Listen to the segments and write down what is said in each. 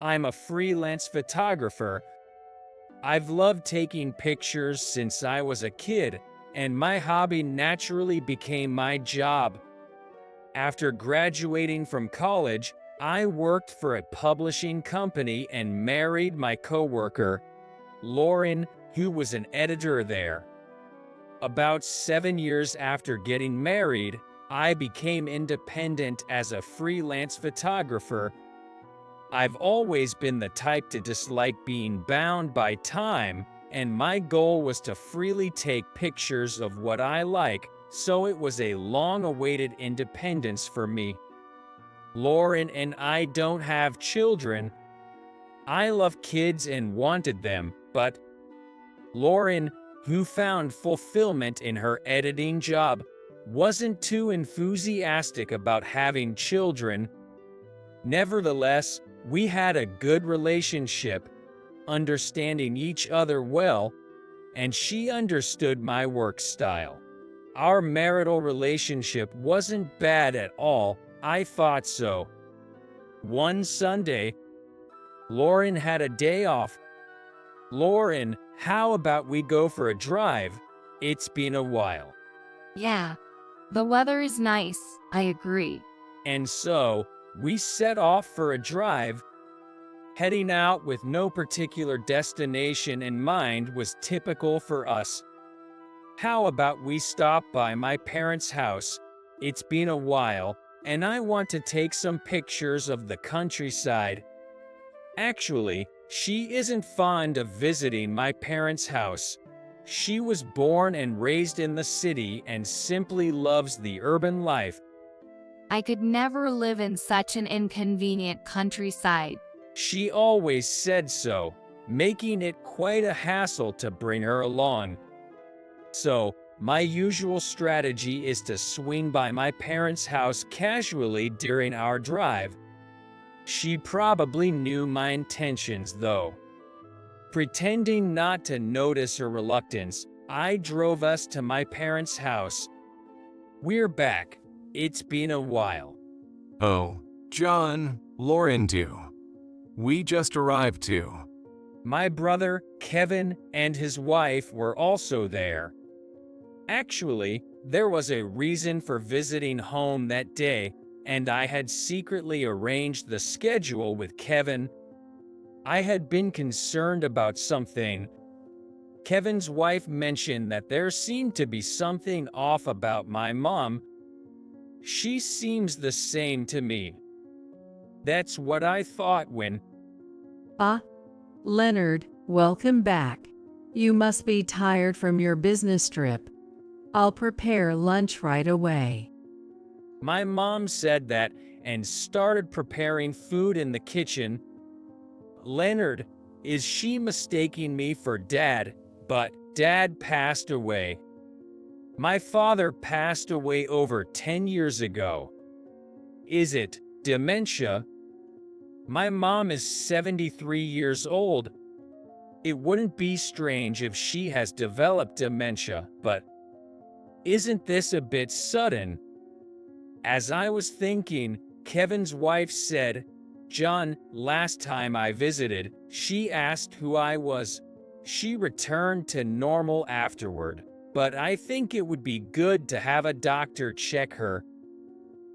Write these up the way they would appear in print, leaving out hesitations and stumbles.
I'm a freelance photographer. I've loved taking pictures since I was a kid, and my hobby naturally became my job. After graduating from college, I worked for a publishing company and married my coworker, Lauren, who was an editor there. About 7 years after getting married, I became independent as a freelance photographer. I've always been the type to dislike being bound by time, and my goal was to freely take pictures of what I like, so it was a long-awaited independence for me. Lauren and I don't have children. I love kids and wanted them, but Lauren, who found fulfillment in her editing job, wasn't too enthusiastic about having children. Nevertheless, we had a good relationship, understanding each other well, and she understood my work style. Our marital relationship wasn't bad at all, I thought so. One Sunday, Lauren had a day off. Lauren, how about we go for a drive? It's been a while. Yeah, the weather is nice, I agree. And so, we set off for a drive. Heading out with no particular destination in mind was typical for us. How about we stop by my parents' house? It's been a while, and I want to take some pictures of the countryside. Actually, she isn't fond of visiting my parents' house. She was born and raised in the city and simply loves the urban life. I could never live in such an inconvenient countryside. She always said so, making it quite a hassle to bring her along. So, my usual strategy is to swing by my parents' house casually during our drive. She probably knew my intentions, though. Pretending not to notice her reluctance, I drove us to my parents' house. We're back. It's been a while. Oh, John, Lauren too. We just arrived too. My brother, Kevin, and his wife were also there. Actually, there was a reason for visiting home that day, and I had secretly arranged the schedule with Kevin. I had been concerned about something. Kevin's wife mentioned that there seemed to be something off about my mom. She seems the same to me. That's what I thought when... Ah, Leonard, welcome back. You must be tired from your business trip. I'll prepare lunch right away. My mom said that and started preparing food in the kitchen. Leonard, is she mistaking me for Dad? But Dad passed away. My father passed away over 10 years ago. Is it dementia? My mom is 73 years old. It wouldn't be strange if she has developed dementia, but isn't this a bit sudden? As I was thinking, Kevin's wife said, John, last time I visited, she asked who I was. She returned to normal afterward, but I think it would be good to have a doctor check her.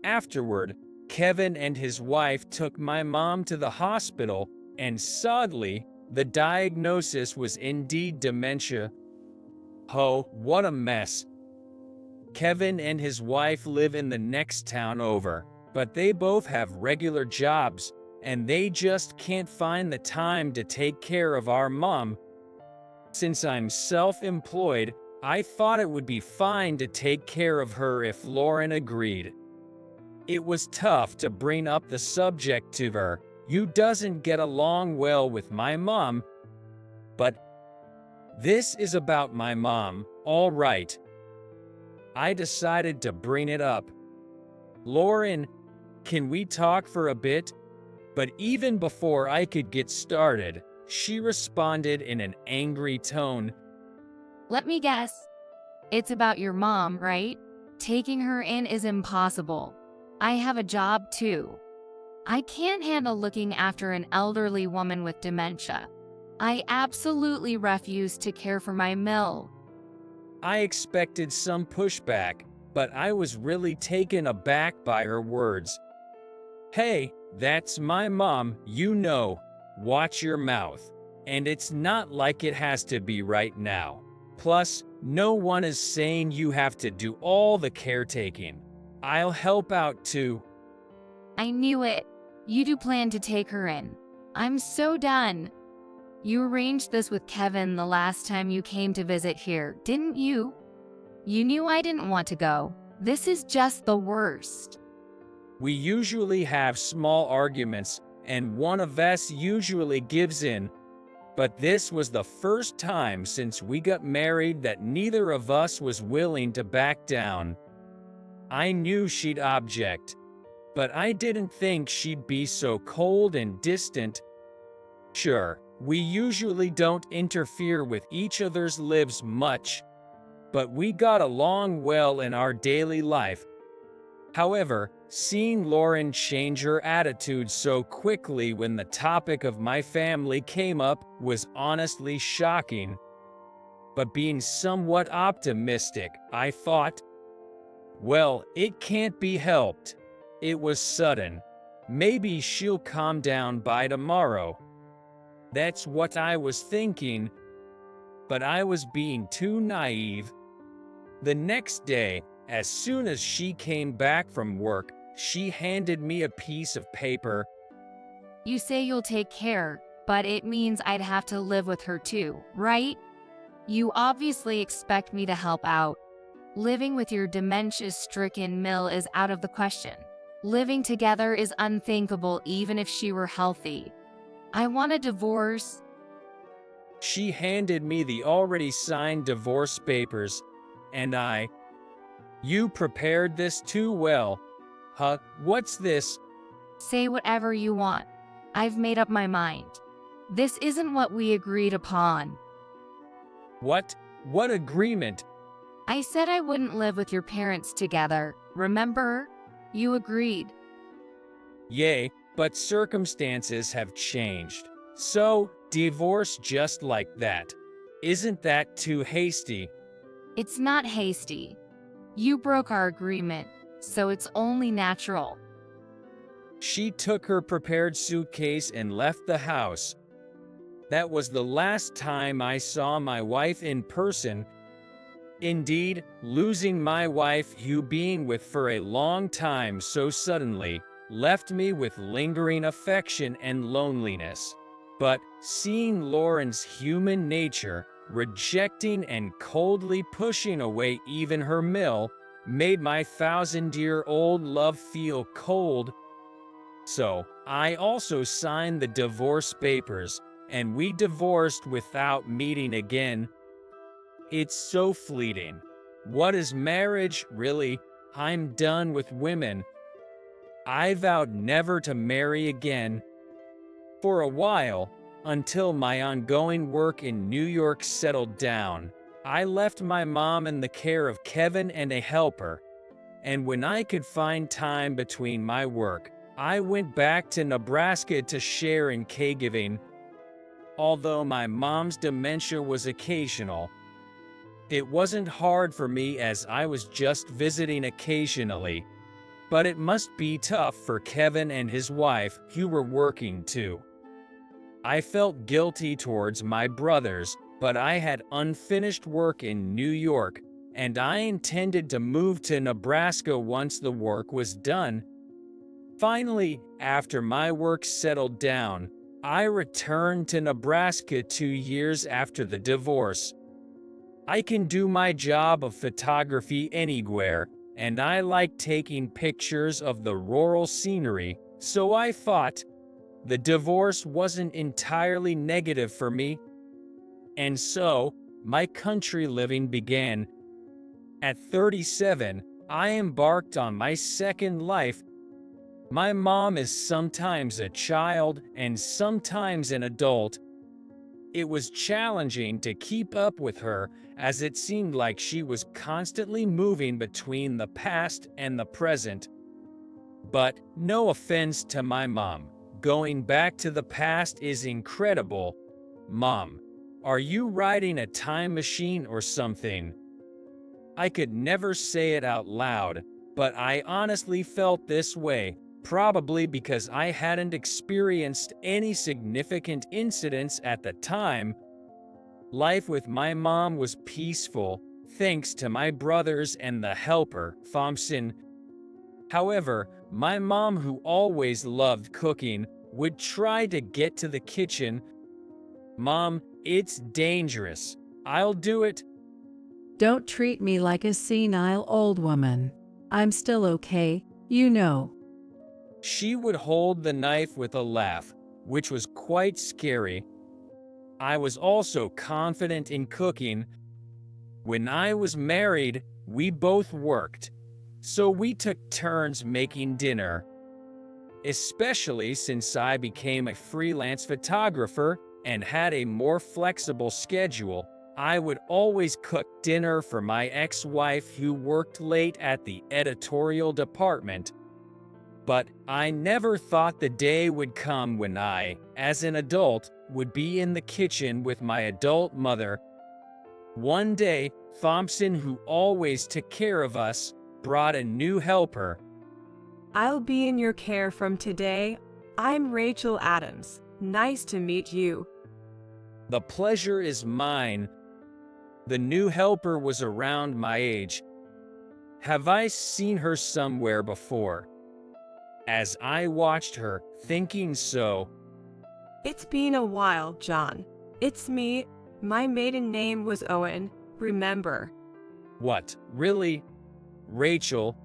Afterward, Kevin and his wife took my mom to the hospital, and sadly, the diagnosis was indeed dementia. Oh, what a mess. Kevin and his wife live in the next town over, but they both have regular jobs, and they just can't find the time to take care of our mom. Since I'm self-employed, I thought it would be fine to take care of her if Lauren agreed. It was tough to bring up the subject to her. You doesn't get along well with my mom. But this is about my mom, all right. I decided to bring it up. Lauren, can we talk for a bit? But even before I could get started, she responded in an angry tone. Let me guess. It's about your mom, right? Taking her in is impossible. I have a job too. I can't handle looking after an elderly woman with dementia. I absolutely refuse to care for my mill. I expected some pushback, but I was really taken aback by her words. Hey, that's my mom, you know. Watch your mouth. And it's not like it has to be right now. Plus, no one is saying you have to do all the caretaking. I'll help out too. I knew it. You do plan to take her in. I'm so done. You arranged this with Kevin the last time you came to visit here, didn't you? You knew I didn't want to go. This is just the worst. We usually have small arguments, and one of us usually gives in. But this was the first time since we got married that neither of us was willing to back down. I knew she'd object, but I didn't think she'd be so cold and distant. Sure, we usually don't interfere with each other's lives much, but we got along well in our daily life. However, seeing Lauren change her attitude so quickly when the topic of my family came up was honestly shocking. But being somewhat optimistic, I thought, well, it can't be helped. It was sudden. Maybe she'll calm down by tomorrow. That's what I was thinking, but I was being too naive. The next day, as soon as she came back from work, she handed me a piece of paper. You say you'll take care, but it means I'd have to live with her too, right? You obviously expect me to help out. Living with your dementia-stricken mill is out of the question. Living together is unthinkable even if she were healthy. I want a divorce. She handed me the already signed divorce papers, and You prepared this too well. Huh, what's this? Say whatever you want. I've made up my mind. This isn't what we agreed upon. What? What agreement? I said I wouldn't live with your parents together, remember? You agreed. Yay, but circumstances have changed. So, divorce just like that. Isn't that too hasty? It's not hasty. You broke our agreement, so it's only natural. She took her prepared suitcase and left the house. That was the last time I saw my wife in person. Indeed, losing my wife, you being with for a long time so suddenly, left me with lingering affection and loneliness. But seeing Lauren's human nature, rejecting and coldly pushing away even her mill, made my 1,000-year-old love feel cold. So, I also signed the divorce papers, and we divorced without meeting again. It's so fleeting. What is marriage, really? I'm done with women. I vowed never to marry again. For a while, until my ongoing work in New York settled down, I left my mom in the care of Kevin and a helper. And when I could find time between my work, I went back to Nebraska to share in caregiving. Although my mom's dementia was occasional, it wasn't hard for me as I was just visiting occasionally. But it must be tough for Kevin and his wife, who were working too. I felt guilty towards my brothers, but I had unfinished work in New York, and I intended to move to Nebraska once the work was done. Finally, after my work settled down, I returned to Nebraska 2 years after the divorce. I can do my job of photography anywhere, and I like taking pictures of the rural scenery, so I thought the divorce wasn't entirely negative for me. And so, my country living began. At 37, I embarked on my second life. My mom is sometimes a child and sometimes an adult. It was challenging to keep up with her, as it seemed like she was constantly moving between the past and the present. But no offense to my mom, going back to the past is incredible. Mom, are you riding a time machine or something? I could never say it out loud, but I honestly felt this way, probably because I hadn't experienced any significant incidents at the time. Life with my mom was peaceful, thanks to my brothers and the helper, Thompson. However, my mom, who always loved cooking, would try to get to the kitchen. Mom, it's dangerous. I'll do it. Don't treat me like a senile old woman. I'm still okay, you know. She would hold the knife with a laugh, which was quite scary. I was also confident in cooking. When I was married, we both worked, so we took turns making dinner. Especially since I became a freelance photographer and had a more flexible schedule, I would always cook dinner for my ex-wife who worked late at the editorial department. But I never thought the day would come when I, as an adult, would be in the kitchen with my adult mother. One day, Thompson, who always took care of us, brought a new helper. I'll be in your care from today. I'm Rachel Adams. Nice to meet you. The pleasure is mine. The new helper was around my age. Have I seen her somewhere before? As I watched her, thinking so. It's been a while, John. It's me. My maiden name was Owen, remember? What, really? Rachel?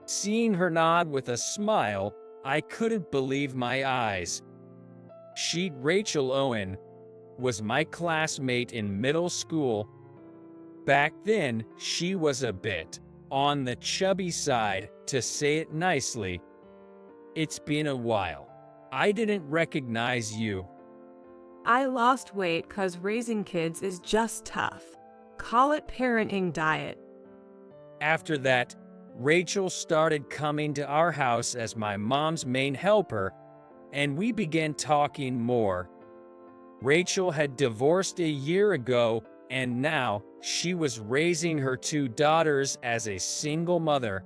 Seeing her nod with a smile, I couldn't believe my eyes. She, Rachel Owen, was my classmate in middle school. Back then, she was a bit on the chubby side, to say it nicely. It's been a while. I didn't recognize you. I lost weight 'cause raising kids is just tough. Call it parenting diet. After that, Rachel started coming to our house as my mom's main helper, and we began talking more. Rachel had divorced a year ago, and now she was raising her two daughters as a single mother.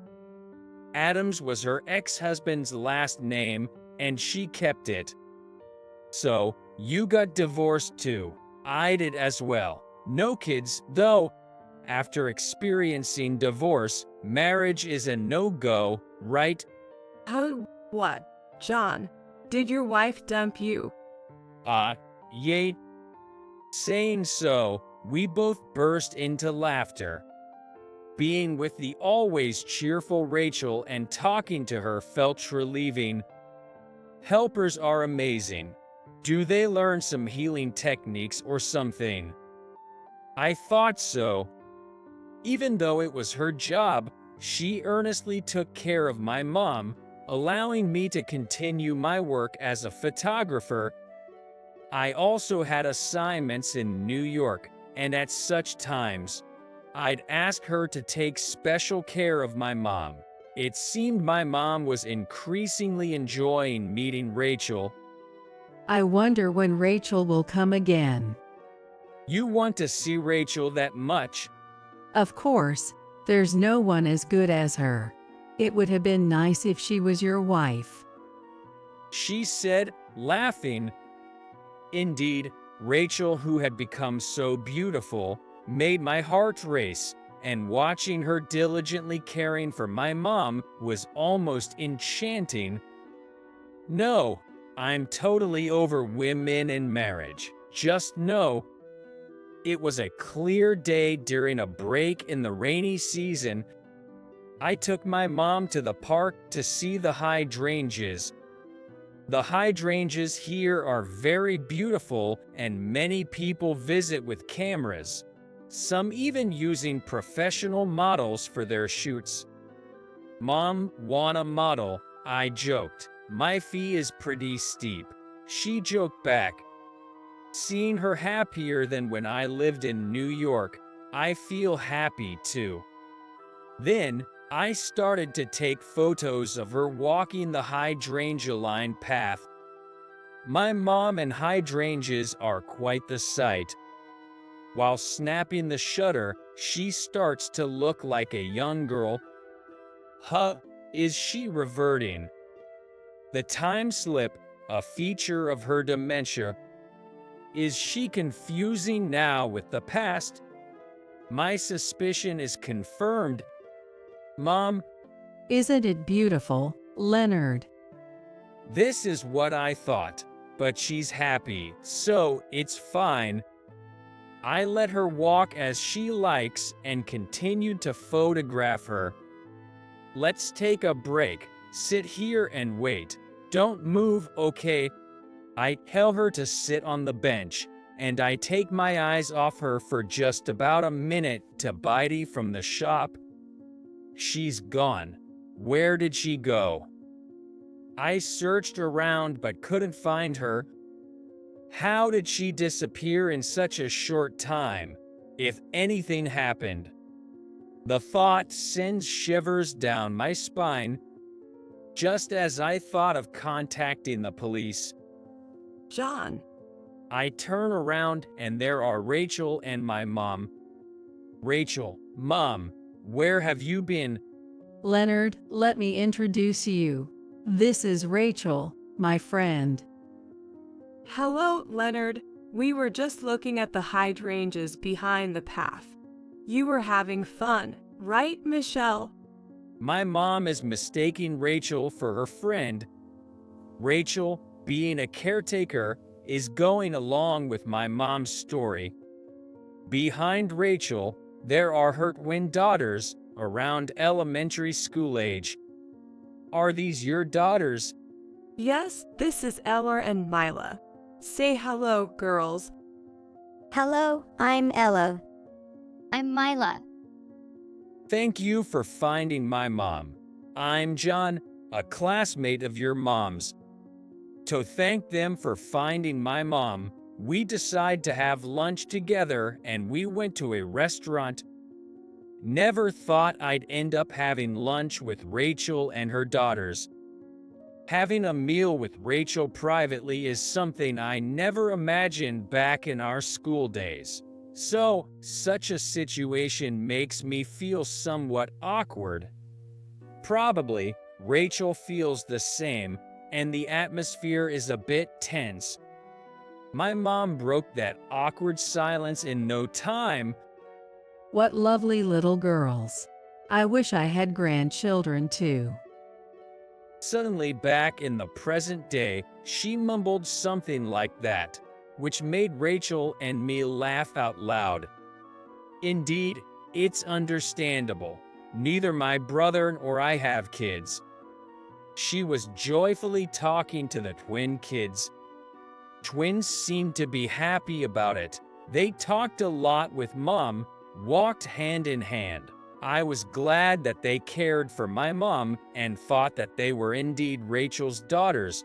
Adams was her ex-husband's last name, and she kept it. So, you got divorced too. I did as well. No kids, though. After experiencing divorce, marriage is a no-go, right? What? John, did your wife dump you? Yay. Saying so, we both burst into laughter. Being with the always cheerful Rachel and talking to her felt relieving. Helpers are amazing. Do they learn some healing techniques or something? I thought so. Even though it was her job, she earnestly took care of my mom, allowing me to continue my work as a photographer. I also had assignments in New York, and at such times, I'd ask her to take special care of my mom. It seemed my mom was increasingly enjoying meeting Rachel. I wonder when Rachel will come again. You want to see Rachel that much? Of course, there's no one as good as her. It would have been nice if she was your wife. She said, laughing. Indeed, Rachel, who had become so beautiful, made my heart race, and watching her diligently caring for my mom was almost enchanting. No, I'm totally over women and marriage. Just know. It was a clear day during a break in the rainy season. I took my mom to the park to see the hydrangeas. The hydrangeas here are very beautiful, and many people visit with cameras, some even using professional models for their shoots. Mom, wanna model? I joked. My fee is pretty steep. She joked back. Seeing her happier than when I lived in New York, I feel happy too. Then, I started to take photos of her walking the hydrangea lined path. My mom and hydrangeas are quite the sight. While snapping the shutter, she starts to look like a young girl. Huh, is she reverting? The time slip, a feature of her dementia. Is she confusing now with the past? My suspicion is confirmed. Mom, Isn't it beautiful, Leonard? this is what I thought, but she's happy, so it's fine. I let her walk as she likes and continued to photograph her. Let's take a break. Sit here and wait. Don't move, okay? I tell her to sit on the bench, and I take my eyes off her for just about a minute to Bidey from the shop. She's gone. Where did she go? I searched around but couldn't find her. How did she disappear in such a short time, if anything happened? The thought sends shivers down my spine. Just as I thought of contacting the police, John, I turn around and there are Rachel and my mom. Rachel, Mom, where have you been? Leonard, let me introduce you. This is Rachel, my friend. hello, Leonard. We were just looking at the hydrangeas behind the path. You were having fun, right, Michelle? My mom is mistaking Rachel for her friend. Rachel, being a caretaker, is going along with my mom's story. Behind Rachel, there are her twin daughters, around elementary school age. Are these your daughters? Yes, this is Ella and Mila. Say hello, girls. Hello, I'm Ella. I'm Mila. Thank you for finding my mom. I'm John, a classmate of your mom's. To thank them for finding my mom, we decided to have lunch together and we went to a restaurant. Never thought I'd end up having lunch with Rachel and her daughters. Having a meal with Rachel privately is something I never imagined back in our school days. So, such a situation makes me feel somewhat awkward. Probably, Rachel feels the same, and the atmosphere is a bit tense. My mom broke that awkward silence in no time. What lovely little girls. I wish I had grandchildren too. Suddenly back in the present day, she mumbled something like that, which made Rachel and me laugh out loud. Indeed, it's understandable. Neither my brother nor I have kids. She was joyfully talking to the twin kids. Twins seemed to be happy about it. They talked a lot with Mom, walked hand in hand. I was glad that they cared for my mom and thought that they were indeed Rachel's daughters.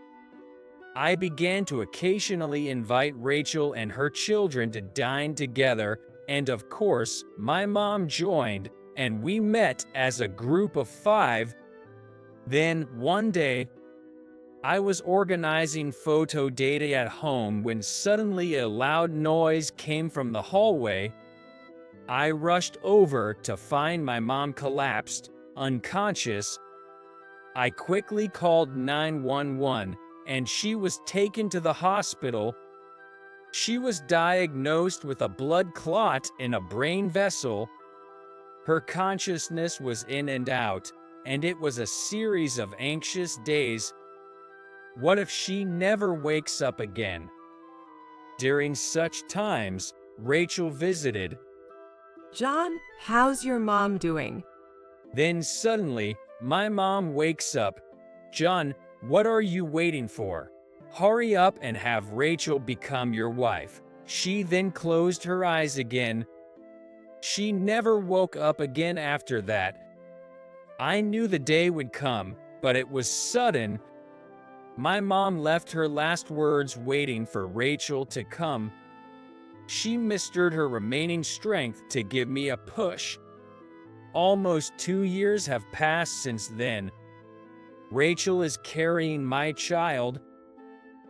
I began to occasionally invite Rachel and her children to dine together, and of course, my mom joined, and we met as a group of 5. Then, one day, I was organizing photo data at home when suddenly a loud noise came from the hallway. I rushed over to find my mom collapsed, unconscious. I quickly called 911, and she was taken to the hospital. She was diagnosed with a blood clot in a brain vessel. Her consciousness was in and out, and it was a series of anxious days. What if she never wakes up again? During such times, Rachel visited. John, how's your mom doing? Then suddenly, my mom wakes up. John, what are you waiting for? Hurry up and have Rachel become your wife. She then closed her eyes again. She never woke up again after that. I knew the day would come, but it was sudden. My mom left her last words waiting for Rachel to come. She mustered her remaining strength to give me a push. Almost 2 years have passed since then. Rachel is carrying my child,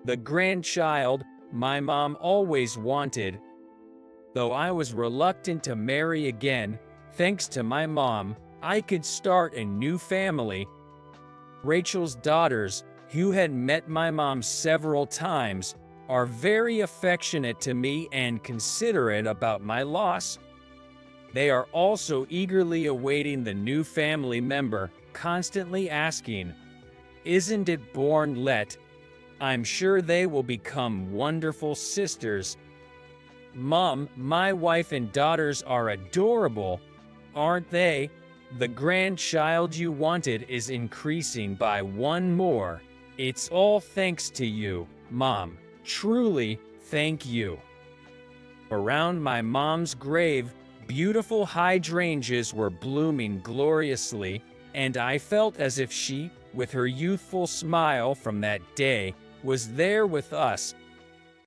the grandchild my mom always wanted. Though I was reluctant to marry again, thanks to my mom, I could start a new family. Rachel's daughters, who had met my mom several times, are very affectionate to me and considerate about my loss. They are also eagerly awaiting the new family member, constantly asking, "Isn't it born let?" I'm sure they will become wonderful sisters. Mom, my wife and daughters are adorable, aren't they? The grandchild you wanted is increasing by one more. It's all thanks to you, Mom. Truly, thank you. Around my mom's grave, beautiful hydrangeas were blooming gloriously, and I felt as if she, with her youthful smile from that day, was there with us,